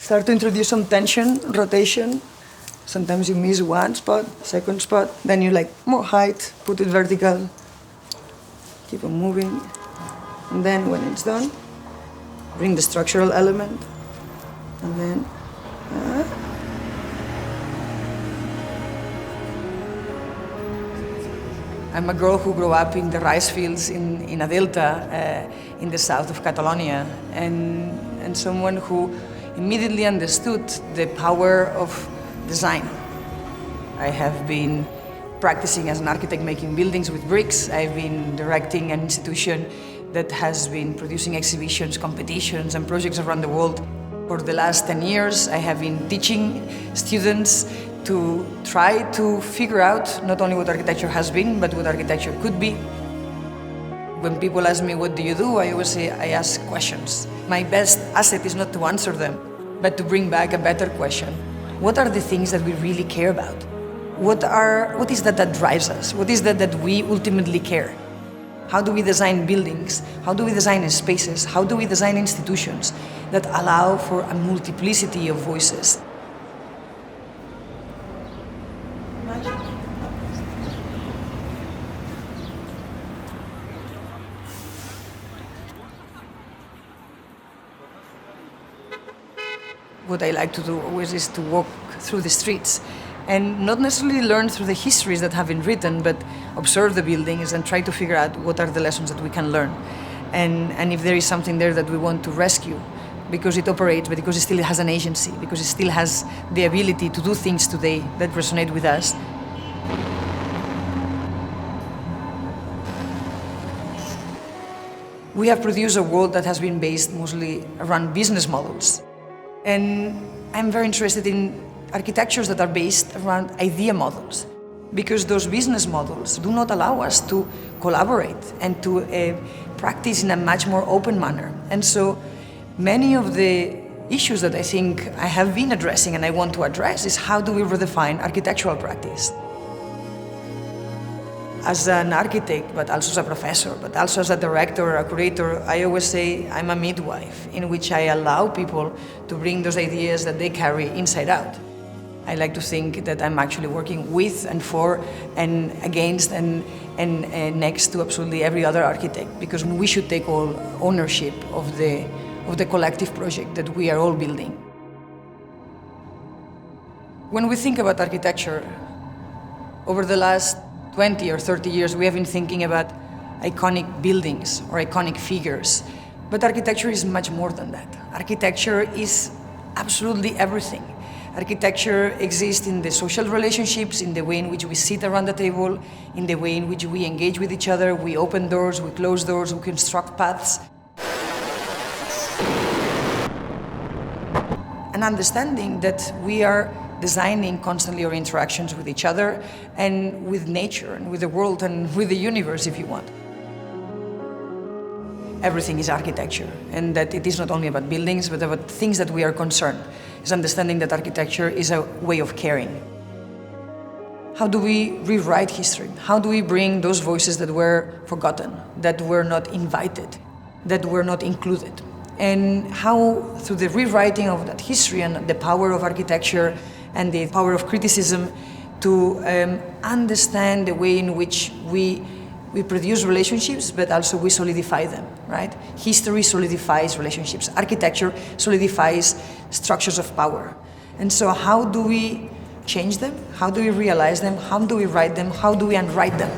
Start to introduce some tension, rotation. Sometimes you miss one spot, second spot, then you like more height, put it vertical, keep on moving. And then when it's done, bring the structural element, and then I'm a girl who grew up in the rice fields in a delta in the south of Catalonia, and someone who immediately understood the power of design. I have been practicing as an architect making buildings with bricks. I've been directing an institution that has been producing exhibitions, competitions, and projects around the world. For the last 10 years, I have been teaching students to try to figure out not only what architecture has been, but what architecture could be. When people ask me, what do you do? I always say, I ask questions. My best asset is not to answer them, but to bring back a better question. What are the things that we really care about? What is that drives us? What is that we ultimately care? How do we design buildings? How do we design spaces? How do we design institutions that allow for a multiplicity of voices? What I like to do always is to walk through the streets and not necessarily learn through the histories that have been written, but observe the buildings and try to figure out what are the lessons that we can learn. And if there is something there that we want to rescue, because it operates, but because it still has an agency, because it still has the ability to do things today that resonate with us. We have produced a world that has been based mostly around business models. And I'm very interested in architectures that are based around idea models, because those business models do not allow us to collaborate and to practice in a much more open manner. And so many of the issues that I think I have been addressing and I want to address is how do we redefine architectural practice? As an architect, but also as a professor, but also as a director or a curator, I always say I'm a midwife in which I allow people to bring those ideas that they carry inside out. I like to think that I'm actually working with and for and against and next to absolutely every other architect, because we should take all ownership of the collective project that we are all building. When we think about architecture, over the last 20 or 30 years, we have been thinking about iconic buildings or iconic figures. But architecture is much more than that. Architecture is absolutely everything. Architecture exists in the social relationships, in the way in which we sit around the table, in the way in which we engage with each other, we open doors, we close doors, we construct paths. An understanding that we are designing constantly our interactions with each other and with nature and with the world and with the universe, if you want. Everything is architecture, and that it is not only about buildings, but about things that we are concerned. It's understanding that architecture is a way of caring. How do we rewrite history? How do we bring those voices that were forgotten, that were not invited, that were not included? And how, through the rewriting of that history and the power of architecture and the power of criticism, to understand the way in which we produce relationships, but also we solidify them, right? History solidifies relationships. Architecture solidifies structures of power. And so how do we change them? How do we realize them? How do we write them? How do we unwrite them?